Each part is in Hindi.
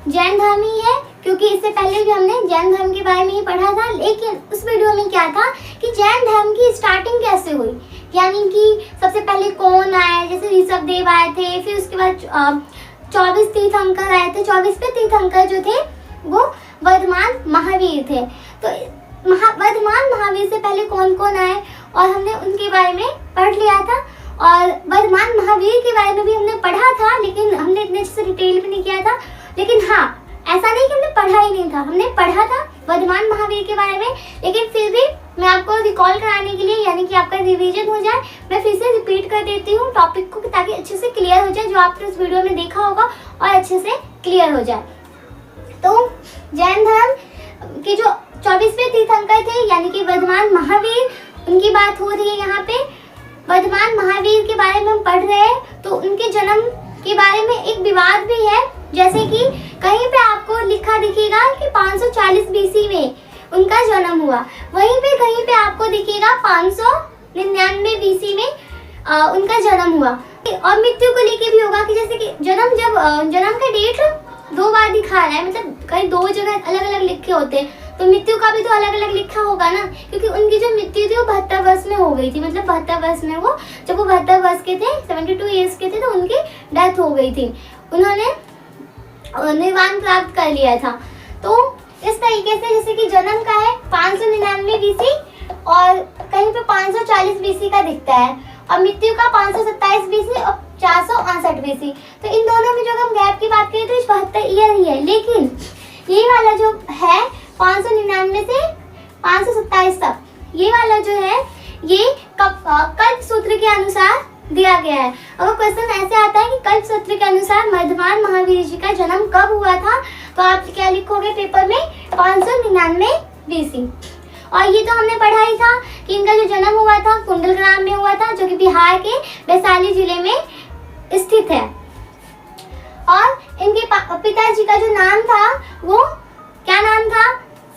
जैन धर्म ही है, क्योंकि इससे पहले भी हमने जैन धर्म के बारे में ही पढ़ा था। लेकिन उस वीडियो में क्या था कि जैन धर्म की स्टार्टिंग कैसे हुई, यानी कि सबसे पहले कौन आए, जैसे ऋषभ देव आए थे, फिर उसके बाद 24 तीर्थंकर आए थे। 24वें तीर्थंकर जो थे वो वर्धमान महावीर थे। तो वर्धमान महावीर से पहले कौन कौन आए और हमने उनके बारे में पढ़ लिया था। और वर्धमान महावीर के बारे में भी हमने पढ़ा था, लेकिन हमने इतने अच्छे से डिटेल में नहीं किया था। लेकिन हाँ, ऐसा नहीं कि हमने पढ़ा ही नहीं था, हमने पढ़ा था वर्धमान महावीर के बारे में। लेकिन फिर भी मैं आपको रिकॉल कराने के लिए, यानी कि आपका रिवीजन हो जाए, मैं फिर से रिपीट कर देती हूँ टॉपिक को, ताकि अच्छे से क्लियर हो जाए, जो आपने उस वीडियो में देखा होगा और अच्छे से क्लियर हो जाए। तो जैन धर्म के जो 24वें तीर्थंकर थे, यानी कि वर्धमान महावीर, उनकी बात हो रही है यहाँ पे। वर्धमान महावीर के बारे में हम पढ़ रहे हैं, तो उनके जन्म के बारे में एक विवाद भी है। जैसे कि कहीं पे आपको लिखा दिखेगा कि 540 बीसी में उनका जन्म हुआ, वहीं पे कहीं पे आपको दिखेगा 599 बीसी में उनका जन्म हुआ। और मृत्यु को लेके भी होगा कि जैसे कि जन्म का डेट 2 बार दिखा रहा है, मतलब कहीं 2 जगह अलग अलग लिखे होते हैं, तो मृत्यु का भी तो अलग अलग लिखा होगा ना, क्योंकि उनकी जो मृत्यु थी वो 72 वर्ष में हो गई थी। मतलब 72 वर्ष में वो, जब वो 72 वर्ष के थे, 72 ईयर्स के थे, तो उनकी डेथ हो गई थी। उन्होंने निर्वाण प्राप्त कर लिया था। तो इस तरीके से, जैसे कि जन्म का है 599 बीसी और कहीं पे 540 बीसी का दिखता है, और मृत्यु का 527 बीसी और 468 बीसी। तो इन दोनों में जो हम गैप की बात करें तो 72 ईयर ही है। लेकिन ये वाला जो है 599 से 527 तक, ये वाला जो है ये कल्प सूत्र के अनुसार दिया गया है। अगर क्वेश्चन ऐसे आता है कि कल्प सूत्र के अनुसार वर्धमान महावीर जी का जन्म कब हुआ था, तो आप क्या लिखोगे पेपर में 599 बीसी। और ये तो हमने पढ़ा ही था कि इनका जो जन्म हुआ था कुंडलग्राम में हुआ था, जो कि बिहार के वैशाली जिले में स्थित है। और इनके पिताजी का जो नाम था वो क्या नाम था?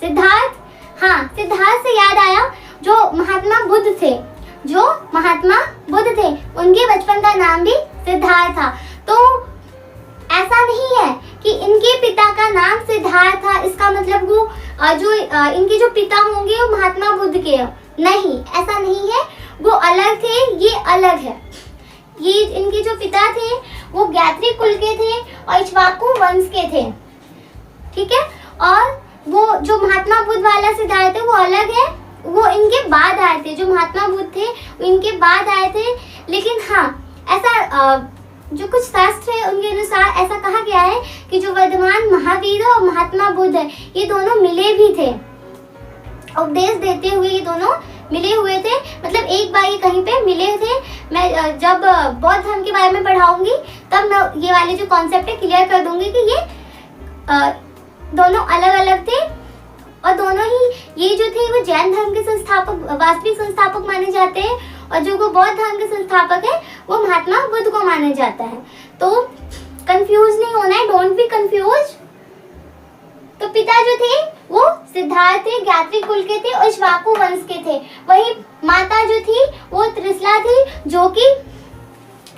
सिद्धार्थ। हाँ, सिद्धार्थ से याद आया, जो महात्मा बुद्ध थे, उनके बचपन का नाम भी सिद्धार्थ था। तो ऐसा नहीं है कि इनके पिता का नाम सिद्धार्थ था, इसका मतलब वो इनके जो पिता होंगे वो महात्मा बुद्ध के, नहीं, ऐसा नहीं है। वो अलग थे, ये अलग है। ये इनके जो पिता थे वो गायत्री कुल के थे और इक्ष्वाकु वंश के थे, ठीक है। और वो जो महात्मा बुद्ध वाला सिद्धार्थ है वो अलग है, वो इनके बाद आए थे। जो महात्मा बुद्ध थे वो इनके बाद आए थे। लेकिन हाँ, ऐसा जो कुछ शास्त्र है उनके अनुसार ऐसा कहा गया है कि जो वर्धमान महावीर और महात्मा बुद्ध है, ये दोनों मिले भी थे, उपदेश देते हुए ये दोनों मिले हुए थे। मतलब एक बार ये कहीं पे मिले थे। मैं जब बौद्ध धर्म के बारे में पढ़ाऊंगी तब मैं ये वाले जो कॉन्सेप्ट है क्लियर कर दूंगी कि ये दोनों अलग अलग थे, और दोनों ही ये जो थे वो जैन धर्म के संस्थापक, वास्तविक संस्थापक माने जाते हैं, और जो वो बौद्ध धर्म के संस्थापक है वो महात्मा बुद्ध को माना जाता है। तो कंफ्यूज नहीं होना है, डोंट बी कंफ्यूज। तो पिता जो थे वो सिद्धार्थ थे, गायत्री कुल के थे और इक्ष्वाकु वंश के थे। वही माता जो थी वो त्रिशला थी, जो कि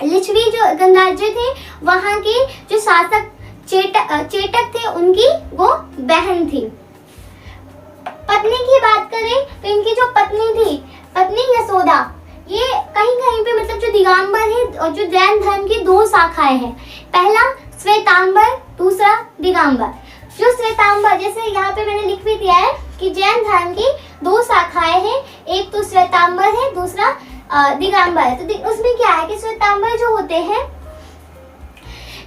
लिच्छवी जो गणराज्य थे वहां के जो शासक चेटक थे, उनकी वो बहन थी। पत्नी की बात करें तो इनकी जो पत्नी थी, पत्नी यशोदा, ये कहीं कहीं पे मतलब जो दिगंबर है, और जो जैन धर्म की 2 शाखाएं हैं, पहला श्वेतांबर, दूसरा दिगंबर। जो श्वेतांबर, जैसे यहाँ पे मैंने लिख भी दिया है कि जैन धर्म की 2 शाखाएं हैं, एक तो श्वेतांबर है, दूसरा दिगंबर है। तो उसमें क्या है कि श्वेतांबर जो होते हैं,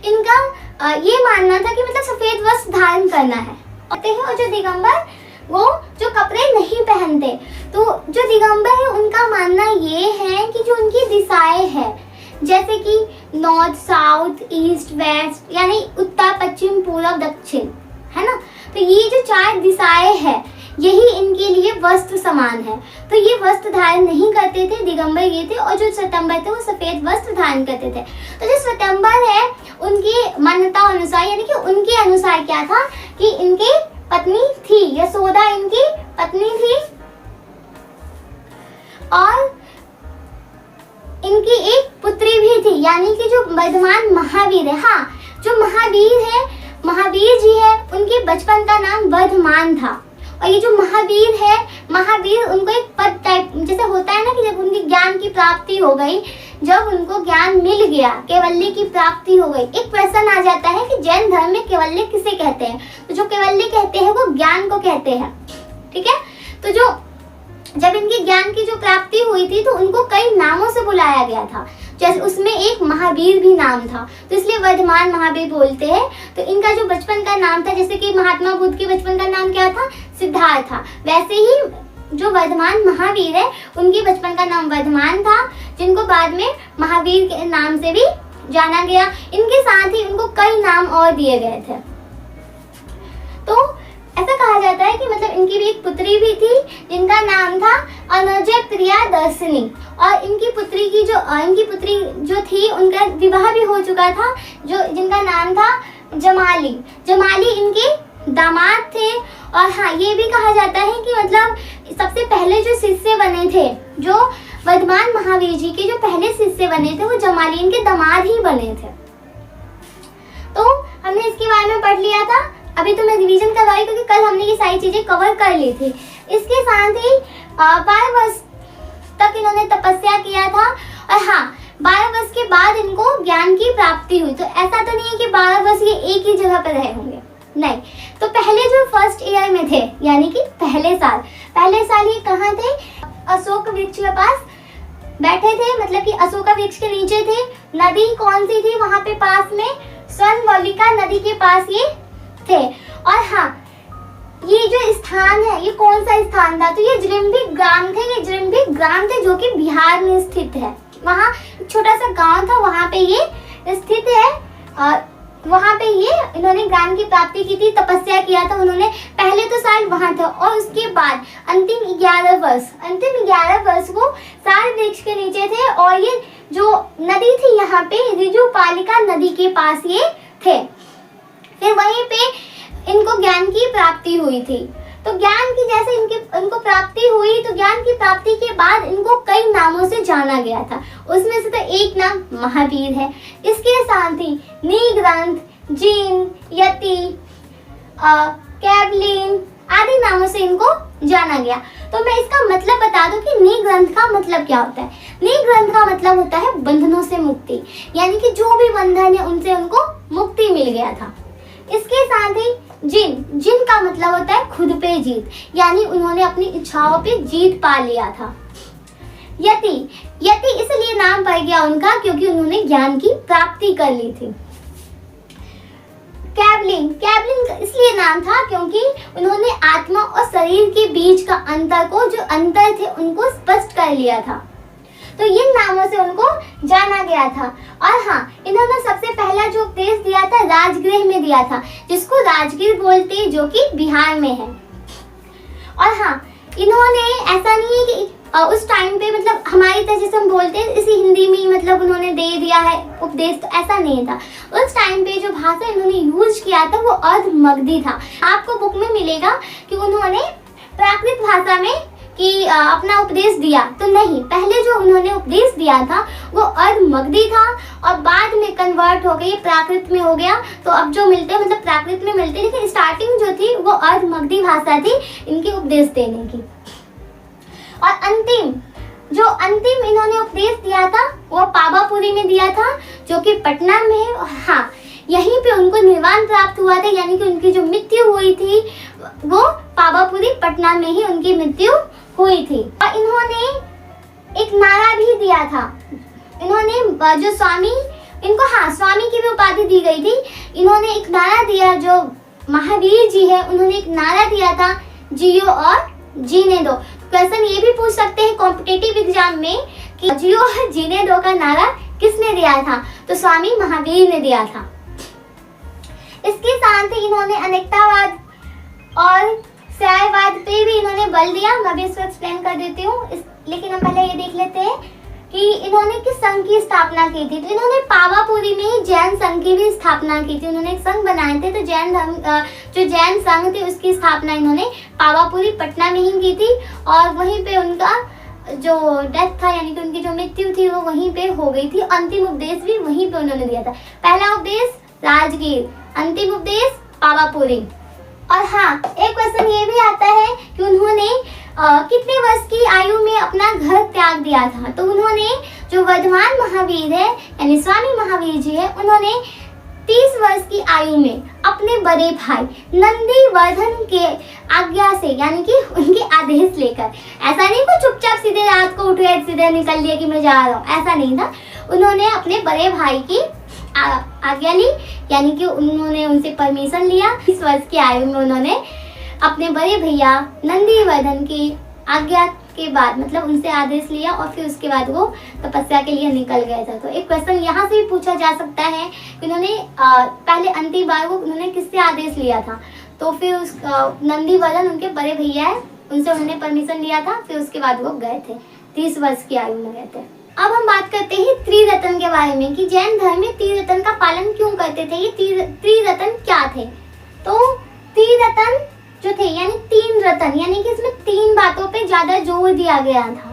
इनका ये मानना था कि मतलब सफेद वस्त्र धारण करना है, और जो दिगंबर वो जो कपड़े नहीं पहनते। तो जो दिगंबर है उनका मानना ये है कि जो उनकी दिशाएं हैं, जैसे कि नॉर्थ, साउथ, ईस्ट, वेस्ट, यानी उत्तर, पश्चिम, पूर्व, दक्षिण, है ना। तो ये जो 4 दिशाएं हैं, यही इनके लिए वस्त्र समान है। तो ये वस्त्र धारण नहीं करते थे, दिगंबर ये थे, और जो श्वेतांबर थे वो सफेद वस्त्र धारण करते थे। तो जो श्वेतांबर है उनकी मान्यता अनुसार, यानी कि उनके अनुसार क्या था कि इनकी पत्नी थी यशोदा, इनकी पत्नी थी, और इनकी एक पुत्री भी थी, यानी कि जो वर्धमान महावीर है, हाँ, जो महावीर है महावीर जी है उनके बचपन का नाम वर्धमान था। और ये जो महावीर है, महावीर उनको एक पद टाइप जैसे होता है ना कि जब उनकी ज्ञान की प्राप्ति हो गई, जब उनको ज्ञान मिल गया, केवल्य की प्राप्ति हो गई, एक प्रश्न आ जाता है कि जैन धर्म में केवल्य किसे कहते हैं। तो जो केवल्य कहते हैं वो ज्ञान को कहते हैं, ठीक है। तो जो जब इनकी ज्ञान की जो प्राप्ति हुई थी तो उनको कई नामों से बुलाया गया था, जैसे उसमें एक महावीर भी नाम था, तो इसलिए वर्धमान महावीर बोलते हैं। तो इनका जो बचपन का नाम था, जैसे कि महात्मा बुद्ध के बचपन का नाम क्या था, सिद्धार्थ था, वैसे ही जो वर्धमान महावीर है उनके बचपन का नाम वर्धमान था, जिनको बाद में महावीर के नाम से भी जाना गया। इनके साथ ही उनको कई नाम और दिए गए थे। तो ऐसा कहा जाता है कि मतलब इनकी भी एक पुत्री भी थी जिनका नाम था अनुजय प्रिया दर्शनी, और इनकी पुत्री जो थी उनका विवाह भी हो चुका था, जो जिनका नाम था जमाली। जमाली इनके दामाद थे। और हाँ, ये भी कहा जाता है कि मतलब सबसे पहले जो शिष्य बने थे, जो वर्धमान महावीर जी के जो पहले शिष्य बने थे, वो जमाली इनके दामाद ही बने थे। तो हमने इसके बारे में पढ़ लिया था। अभी तो मैं रिवीजन कर रही क्योंकि कल हमने ये सारी चीजें कवर कर ली थी। इसके साथ ही 12 वर्ष तक इन्होंने तपस्या किया था। और हाँ, 12 वर्ष के बाद इनको ज्ञान की प्राप्ति हुई। तो ऐसा तो नहीं है कि 12 वर्ष ये एक ही जगह पर रहे होंगे, नहीं। तो पहले जो फर्स्ट ईयर में थे, यानी कि पहले साल ये कहाँ थे, अशोक वृक्ष के पास बैठे थे, मतलब कि अशोक वृक्ष के नीचे थे। नदी कौन सी थी वहां पे पास में, स्वर्णवल्लिका नदी के पास ये थे। और हाँ, ये जो स्थान है, ये कौन सा स्थान था, तो ये जृंभिक ग्राम थे। ये जृंभिक ग्राम थे जो कि बिहार में स्थित है। वहाँ छोटा सा गांव था, वहाँ पे ये स्थित है। और वहाँ पे ये इन्होंने ज्ञान की प्राप्ति की थी, तपस्या किया था उन्होंने। पहले तो साल वहाँ था, और उसके बाद अंतिम 11 वर्ष वो साल वृक्ष के नीचे थे। और ये जो नदी थी यहाँ पे, ऋजुपालिका नदी के पास ये थे। फिर वहीं पे इनको ज्ञान की प्राप्ति हुई थी। तो ज्ञान की जैसे इनको प्राप्ति हुई, तो ज्ञान की प्राप्ति के बाद इनको कई नामों से जाना गया था। उसमें से तो एक नाम महावीर है। इसके साथ ही निग्रंथ, जिन, यति, कैवलिन आदि नामों से इनको जाना गया। तो मैं इसका मतलब बता दूं कि निग्रंथ का मतलब क्या होता है। निग्रंथ का मतलब होता है बंधनों से मुक्ति, यानी कि जो भी बंधन है उनसे उनको मुक्ति मिल गया था। इसके साथ ही जिन का मतलब होता है खुद पे जीत, यानी उन्होंने अपनी इच्छाओं पे जीत पा लिया था। यति इसलिए नाम पड़ गया उनका क्योंकि उन्होंने ज्ञान की प्राप्ति कर ली थी। कैवलिन इसलिए नाम था क्योंकि उन्होंने आत्मा और शरीर के बीच का जो अंतर थे उनको स्पष्ट कर लिया था। तो इन नामों से उनको जाना गया था। और हाँ, इन्होंने सबसे पहला जो उपदेश दिया था राजगृह में दिया था, जिसको राजगीर बोलते हैं, जो कि बिहार में है। और हाँ, इन्होंने ऐसा नहीं है कि उस टाइम पे मतलब हमारी तरह जैसे हम बोलते हैं इसी हिंदी में मतलब उन्होंने दे दिया है उपदेश, तो ऐसा नहीं था। उस टाइम पे जो भाषा इन्होंने यूज किया था वो अर्धमगधी था। आपको बुक में मिलेगा कि उन्होंने प्राकृत भाषा में कि अपना उपदेश दिया, तो नहीं, पहले जो उन्होंने उपदेश दिया था वो अर्धमगधी था और बाद में कन्वर्ट हो गई, प्राकृत में हो गया। तो अब जो मिलते हैं मतलब प्राकृत में मिलते हैं, लेकिन स्टार्टिंग जो थी वो अर्धमगधी भाषा थी इनके उपदेश देने की। और अंतिम इन्होंने उपदेश दिया था वो पावापुरी में दिया था, जो कि पटना में है। हाँ, यहीं पे उनको निर्वाण प्राप्त हुआ था, यानी कि उनकी जो मृत्यु हुई थी वो पावापुरी पटना में ही उनकी मृत्यु हुई थी। और इन्होंने एक नारा भी दिया था। इन्होंने जो स्वामी की भी उपाधि दी गई थी। इन्होंने एक नारा दिया, जो महावीर जी है उन्होंने एक नारा दिया था, जियो और जीने दो। क्वेश्चन ये भी पूछ सकते हैं कॉम्पिटिटिव एग्जाम में कि जियो और जीने दो का नारा किसने दिया था, तो स्वामी महावीर ने दिया था। इसके साथ ही इन्होंने अनेकतावाद और सायवाद पे भी इन्होंने बल दिया। मैं भी इसको एक्सप्लेन कर देती हूँ, लेकिन हम पहले ये देख लेते हैं कि इन्होंने किस संघ की स्थापना की थी। तो इन्होंने पावापुरी में ही जैन संघ की भी स्थापना की थी। उन्होंने एक संघ बनाए थे, तो जो जैन संघ थे उसकी स्थापना इन्होंने पावापुरी पटना में ही की थी। और वहीं पे उनका जो डेथ था, यानी कि उनकी जो मृत्यु थी वो वहीं पे हो गई थी। अंतिम उपदेश भी वहीं पे उन्होंने दिया था। पहला उपदेश राजगीर, अंतिम उपदेश पावापुरी। और हाँ, एक क्वेश्चन ये भी आता है कि उन्होंने कितने वर्ष की आयु में अपना घर त्याग दिया था। तो उन्होंने, जो वर्धमान महावीर है यानी स्वामी महावीर जी है, उन्होंने 30 वर्ष की आयु में अपने बड़े भाई नंदीवर्धन के आज्ञा से, यानी कि उनके आदेश लेकर, ऐसा नहीं कि चुपचाप सीधे रात को उठ गए सीधे निकल लिया कि मैं जा रहा हूँ, ऐसा नहीं था। उन्होंने अपने बड़े भाई की आज्ञा ली, यानी कि उन्होंने उनसे परमिशन लिया। 30 वर्ष की आयु में उन्होंने अपने बड़े भैया नंदीवर्धन की आज्ञा के बाद, मतलब उनसे आदेश लिया और फिर उसके बाद वो तपस्या के लिए निकल गए थे। तो एक क्वेश्चन यहाँ से भी पूछा जा सकता है कि उन्होंने पहले अंतिम बार वो उन्होंने किससे आदेश लिया था। तो फिर उस नंदीवर्धन उनके बड़े भैया है, उनसे उन्होंने परमिशन लिया था, फिर उसके बाद वो गए थे, 30 वर्ष की आयु में गए थे। अब हम बात करते हैं त्रिरत्न के बारे में कि जैन धर्म में त्रिरत्न का पालन क्यों करते थे, ये त्रिरत्न क्या थे। तो त्रिरत्न जो थे यानी 3 रत्न, यानी कि इसमें 3 बातों पे ज्यादा जोर दिया गया था।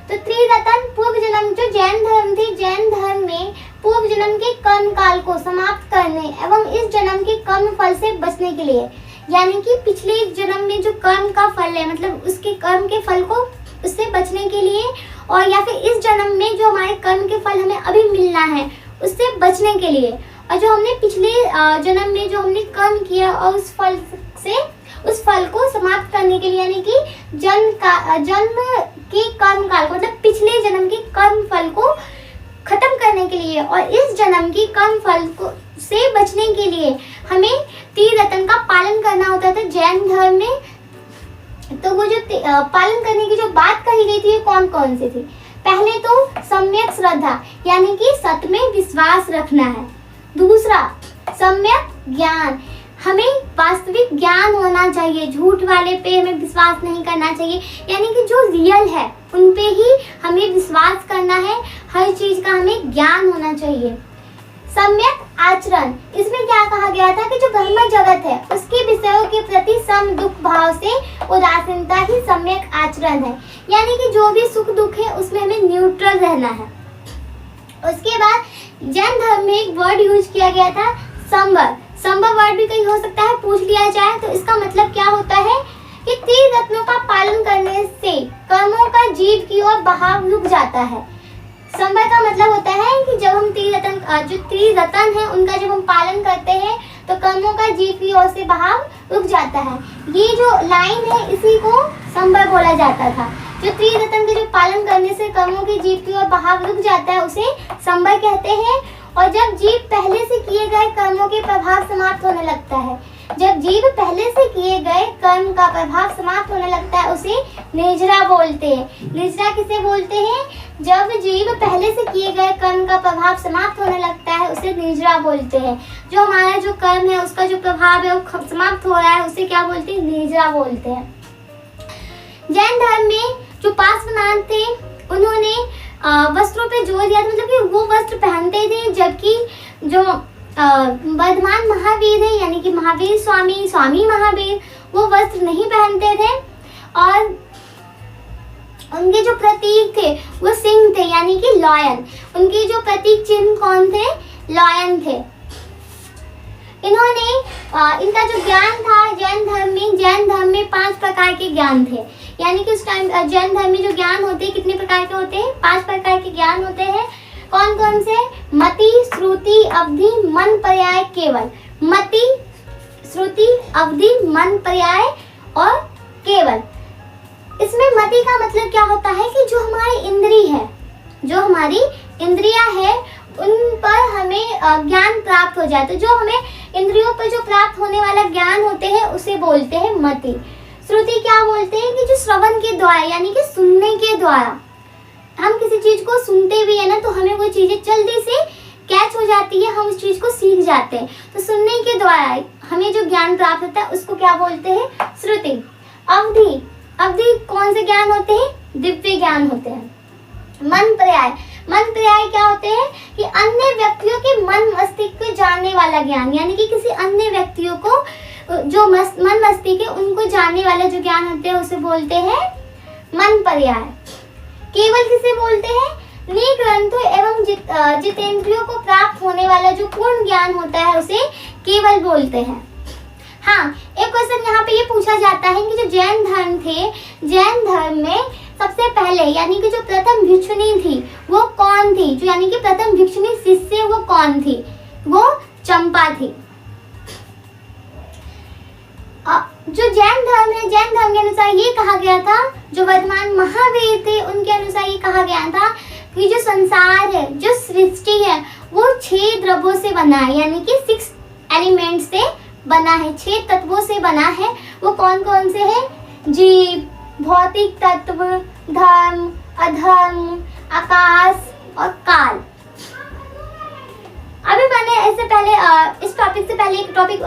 तो त्रिरत्न पूर्व जन्म, जो जैन धर्म थी, जैन धर्म में पूर्व जन्म के कर्म काल को समाप्त करने एवं इस जन्म के कर्म फल से बचने के लिए, यानी कि पिछले जन्म में जो कर्म का फल है, मतलब उसके कर्म के फल को उससे बचने के लिए, और या फिर इस जन्म में जो हमारे कर्म के फल हमें अभी मिलना है उससे बचने के लिए, और जो हमने पिछले जन्म में जो हमने कर्म किया और उस फल को समाप्त करने के लिए, यानी कि जन्म के कर्म काल को, मतलब पिछले जन्म के कर्म फल को खत्म करने के लिए और इस जन्म की कर्म फल को से बचने के लिए हमें त्रिरत्न का पालन करना होता था जैन धर्म में। तो वो जो पालन करने की जो बात कही गई थी, ये कौन कौन सी थी। पहले तो सम्यक श्रद्धा, यानी कि सत्य में विश्वास रखना है। दूसरा, सम्यक ज्ञान, हमें वास्तविक ज्ञान होना चाहिए, झूठ वाले पे हमें विश्वास नहीं करना चाहिए, यानी कि जो रियल है उन पे ही हमें विश्वास करना है, हर चीज का हमें ज्ञान होना चाहिए। सम्यक आचरण, इसमें क्या कहा गया था कि जो ब्रह्म जगत है उसके विषयों के प्रति सम दुख भाव से उदासीनता ही सम्यक आचरण है, यानी कि जो भी सुख दुख है उसमें हमें न्यूट्रल रहना है। उसके बाद जैन धर्म में एक वर्ड यूज किया गया था संवर। संवर वर्ड भी कहीं हो सकता है पूछ लिया जाए, तो इसका मतलब क्या होता है कि त्रिरत्नों का पालन करने से कर्मों का जीव की ओर बहाव रुक जाता है। संवर का मतलब होता है कि जब हम जो त्रिरत्न है उनका जब हम पालन करते हैं तो कर्मों का जीव की ओर से बहाव रुक जाता है। ये जो लाइन है इसी को संवर बोला जाता था। जो त्रिरत्न के जो पालन करने से कर्मों के जीव की ओर बहाव रुक जाता है उसे संवर कहते हैं। और जब जीव पहले से किए गए कर्मों के प्रभाव समाप्त होने लगता है, जब जीव पहले से किए गए कर्म का प्रभाव समाप्त होने लगता है उसे निजरा बोलते हैं। निजरा किसे बोलते हैं? जब जीव पहले से किए गए कर्म का प्रभाव समाप्त होने लगता है उसे निजरा बोलते हैं। जो हमारा जो कर्म है उसका जो प्रभाव है वो समाप्त हो रहा है उसे क्या बोलते हैं? निजरा बोलते हैं। जैन धर्म में जो पार्श्वनाथ थे उन्होंने वस्त्रों पे जोर दिया था, मतलब कि वो वस्त्र पहनते थे, जबकि जो वर्धमान महावीर है यानी कि महावीर स्वामी महावीर वो वस्त्र नहीं पहनते थे। और उनके जो प्रतीक थे वो सिंह थे यानी कि लॉयन। उनके जो प्रतीक चिन्ह कौन थे? लॉयन थे। इन्होंने इनका जो ज्ञान था जैन धर्म में 5 प्रकार के ज्ञान थे, यानी कि उस टाइम जैन धर्म में जो ज्ञान होते हैं कितने प्रकार के होते हैं? 5 प्रकार के ज्ञान होते हैं। कौन कौन से? मति, श्रुति, अवधि, मन, पर्याय, केवल। मति, श्रुति, अवधि, मन, पर्याय और केवल। इसमें मति का मतलब क्या होता है कि जो हमारी इंद्री है, जो हमारी इंद्रियां है उन पर हमें ज्ञान प्राप्त हो जाए, तो जो हमें इंद्रियों पर जो प्राप्त होने वाला ज्ञान होते हैं उसे बोलते हैं मति। श्रुति क्या बोलते हैं कि जो श्रवण के द्वारा यानी कि सुनने के द्वारा हम किसी चीज को सुनते भी है ना तो हमें वो चीजें जल्दी से कैच हो जाती है, हम उस चीज को सीख जाते हैं। तो सुनने के द्वारा हमें जो ज्ञान प्राप्त होता है उसको क्या बोलते हैं? श्रुति। अवधि, अवधि कौन से ज्ञान होते हैं? दिव्य ज्ञान होते हैं। मन पर्याय, मन पर्याय क्या होते हैं कि अन्य व्यक्तियों के मन मस्तिष्क को जानने वाला ज्ञान, यानी कि किसी अन्य व्यक्तियों को जो मन मस्तिष्क है उनको जानने वाला जो ज्ञान होते हैं उसे बोलते हैं मन पर्याय। केवल किसे बोलते हैं? निग्रंथों एवं जितेंद्रियों को प्राप्त होने वाला जो पूर्ण ज्ञान होता है उसे केवल बोलते हैं। हाँ, एक क्वेश्चन यहाँ पे ये पूछा जाता है कि जो जैन धर्म थे, जैन धर्म में सबसे पहले यानी कि जो प्रथम भिक्षुनी थी वो कौन थी? जो यानी कि प्रथम भिक्षुनी शिष्य वो कौन थी? वो चंपा थी। जो जैन धर्म है, जैन धर्म के अनुसार ये कहा गया था, जो वर्तमान महावीर थे उनके अनुसार ये कहा गया था कि जो संसार है, जो सृष्टि है वो 6 द्रव्यों से बना है, यानी कि 6 एलिमेंट से बना है, 6 तत्वों से बना है। वो कौन कौन से हैं? जीव, भौतिक तत्व, धर्म, अधर्म, आकाश और काल। अभी मैंने इससे पहले इस टॉपिक से पहले एक टॉपिक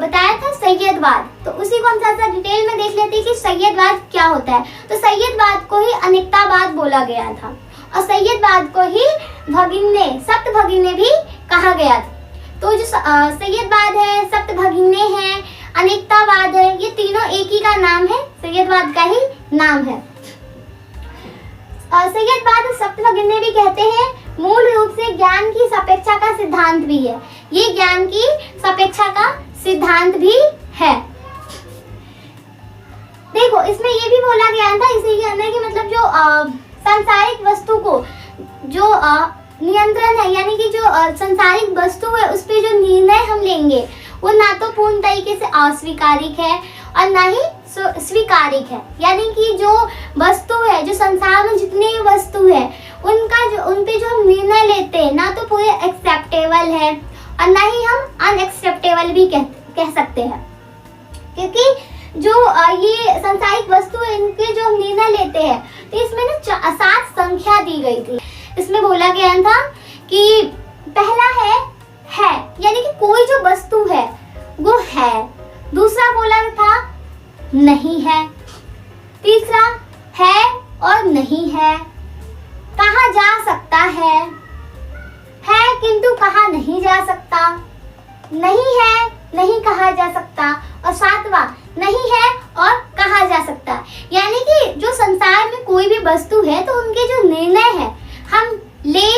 बताया था सैयदवाद, तो उसी को हम थोड़ा डिटेल में देख लेते हैं कि सैयदवाद क्या होता है। तो सैयदवाद को ही अनेकतावाद बोला गया था और सैयदवाद को ही भगिन्ने, सप्त भगिन्ने भी कहा गया था। तो जो सैयदवाद है, सप्त भगिन्ने हैं, अनेकतावाद है, ये तीनों एक ही का नाम है, सैयदवाद का ही नाम है। सैयदवाद सप्त भगिन्ने भी कहते हैं, मूल रूप से ज्ञान की सापेक्षा का सिद्धांत भी है। ये ज्ञान की सापेक्षा का सिद्धांत भी है। देखो, इसमें ये भी बोला गया था इसी के अंदर कि मतलब जो सांसारिक वस्तु को जो नियंत्रण है, यानी कि जो सांसारिक वस्तु है उस पे जो निर्णय हम लेंगे वो ना तो पूर्ण तरीके से अस्वीकारिक है और ना ही स्वीकारिक है। यानी कि जो वस्तु है, जो संसार में जितनी वस्तु है उन पे जो हम निर्णय लेते हैं ना तो पूरे एक्सेप्टेबल है और ना ही हम अनएक्सेप्टेबल भी कह सकते हैं। क्योंकि जो ये सांसारिक वस्तु है इनके जो हम निर्णय लेते हैं तो इसमें ना 7 संख्या दी गई थी। इसमें बोला गया था कि पहला है यानी कि कोई जो वस्तु है वो है। दूसरा बोला था नहीं है। तीसरा है और नहीं है। कहा जा सकता है किंतु कहा नहीं जा सकता। नहीं है, नहीं कहा जा सकता। और 7वां नहीं है और कहा जा सकता। यानी कि जो संसार में कोई भी वस्तु है तो उनके जो निर्णय है हम ले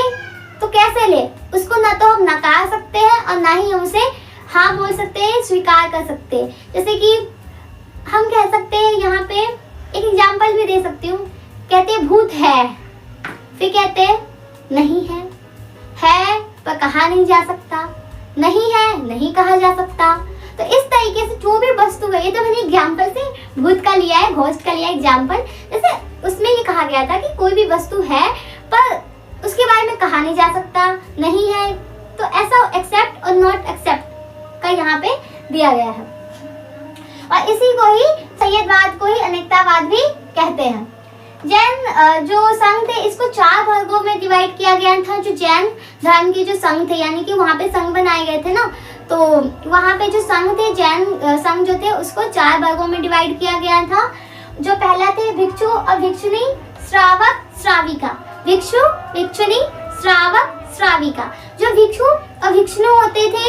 तो कैसे ले, उसको ना तो हम नकार सकते हैं और ना ही हम उसे हाँ बोल सकते हैं, स्वीकार कर सकते हैं। जैसे कि हम कह सकते हैं, यहाँ पे एक एग्जांपल भी दे सकती हूँ। कहते हैं भूत है, फिर कहते हैं नहीं है पर कहा नहीं जा सकता, नहीं है नहीं कहा जा सकता। तो इस तरीके से जो भी वस्तु है, ये तो मैंने एग्जांपल से भूत का लिया है, घोस्ट का लिया है एग्जांपल। जैसे उसमें ये कहा गया था कि कोई भी वस्तु है पर उसके बारे में कहा नहीं जा सकता, नहीं है, तो ऐसा एक्सेप्ट और नॉट एक्सेप्ट का यहाँ पे दिया गया है। और इसी को ही सैयदवाद को ही अनेकतावाद भी कहते हैं। जैन जो संघ थे इसको 4 वर्गों में डिवाइड किया गया था। जो जैन धर्म के जो संघ थे, यानी कि वहाँ पे संघ बनाए गए थे ना, तो वहाँ पे जो संघ थे, जैन संघ जो थे उसको 4 वर्गों में डिवाइड किया गया था। जो पहला थे भिक्षु और भिक्षुनी, श्रावक, श्राविका। भिक्षु, भिक्षुनी, श्रावक, श्राविका। जो भिक्षु और भिक्षुणी होते थे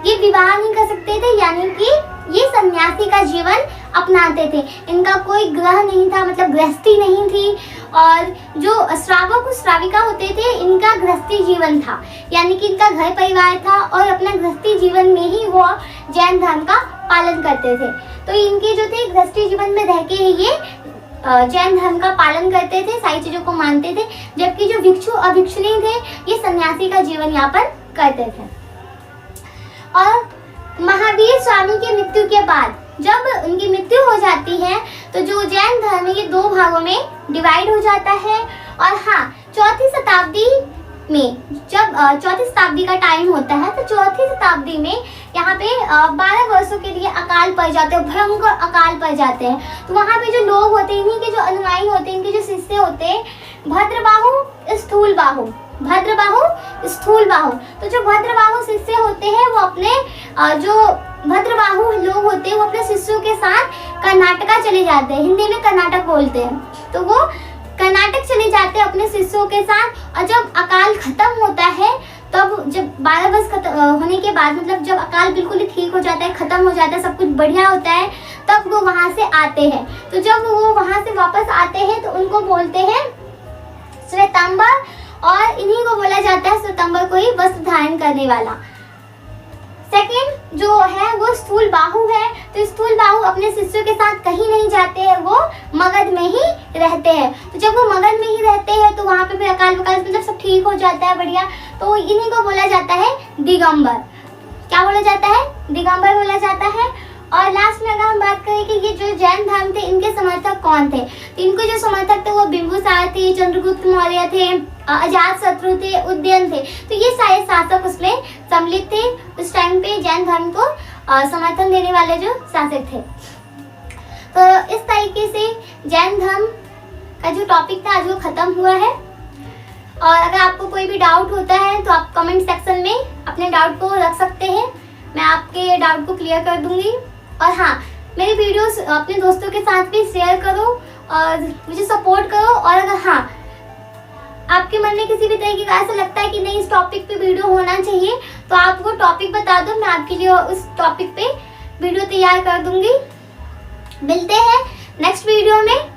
ये विवाह नहीं कर सकते थे, यानी कि ये सन्यासी का जीवन अपनाते थे। इनका कोई ग्रह नहीं था, मतलब गृहस्थी नहीं थी। और जो श्रावक और श्राविका होते थे इनका गृहस्थी जीवन था, यानी कि इनका घर परिवार था और अपना गृहस्थी जीवन में ही वो जैन धर्म का पालन करते थे। तो इनके जो थे गृहस्थी जीवन में रह के ये जैन धर्म का पालन करते थे, सारी चीजों को मानते थे। जबकि जो भिक्षु और भिक्षुणी थे ये सन्यासी का जीवन यापन करते थे। और महावीर स्वामी की मृत्यु के बाद जब उनकी मृत्यु हो जाती है तो जो जैन धर्म है ये 2 भागों में डिवाइड हो जाता है। और हाँ, 4वीं शताब्दी में जब 4वीं शताब्दी का टाइम होता है तो 4वीं शताब्दी में यहाँ पे 12 वर्षों के लिए अकाल पड़ जाते हैं, भयंकर अकाल पड़ जाते हैं। तो वहाँ पे जो लोग होते हैं, इन्हीं के जो अनुयायी होते हैं, इनके जो शिष्य होते हैं, भद्रबाहु, स्थूलबाहु, भद्रबाहु, स्थूलबाहु। तो जो भद्रबाहु शिष्य होते हैं वो अपने जो भद्रबाहु लोग होते हैं वो अपने शिष्यों के साथ कर्नाटका चले जाते हैं। हिंदी में कर्नाटक बोलते हैं, तो वो कर्नाटक चले जाते हैं अपने शिष्यों के साथ। और जब अकाल खत्म होता है तब जब 12 वर्ष होने के बाद, मतलब जब अकाल बिल्कुल ही ठीक हो जाता है, खत्म हो जाता है, सब कुछ बढ़िया होता है, तब वो वहाँ से आते हैं। तो जब वो वहाँ से वापस आते हैं तो उनको बोलते हैं श्वेतांबर, और इन्हीं को बोला जाता है श्वेतांबर को ही वस्त्र धारण करने वाला। सेकेंड जो है वो स्थूल बाहु है, तो स्थूल बाहु अपने शिष्यों के साथ कहीं नहीं जाते हैं, वो मगध में ही रहते हैं। तो जब वो मगध में ही रहते हैं तो वहाँ पे भी अकाल वकाल मतलब सब ठीक हो जाता है बढ़िया। तो इन्हीं को बोला जाता है दिगंबर। क्या बोला जाता है? दिगंबर बोला जाता है। और लास्ट में अगर हम बात करें कि ये जो जैन धर्म थे इनके समर्थक कौन थे, तो इनके जो समर्थक थे वो बिंदुसार थे, चंद्रगुप्त मौर्य थे, अजात शत्रु थे, उदयन थे। तो ये सारे शासक उसमें सम्मिलित थे उस टाइम पे, जैन धर्म को समर्थन देने वाले जो शासक थे। तो इस तरीके से जैन धर्म का जो टॉपिक था आज वो खत्म हुआ है। और अगर आपको कोई भी डाउट होता है तो आप कमेंट सेक्शन में अपने डाउट को रख सकते हैं, मैं आपके डाउट को क्लियर कर दूंगी। और हाँ, मेरी वीडियोस अपने दोस्तों के साथ भी शेयर करो और मुझे सपोर्ट करो। और अगर हाँ आपके मन में किसी भी तरीके का ऐसा लगता है कि नहीं इस टॉपिक पे वीडियो होना चाहिए, तो आप वो टॉपिक बता दो, मैं आपके लिए उस टॉपिक पे वीडियो तैयार कर दूंगी। मिलते हैं नेक्स्ट वीडियो में।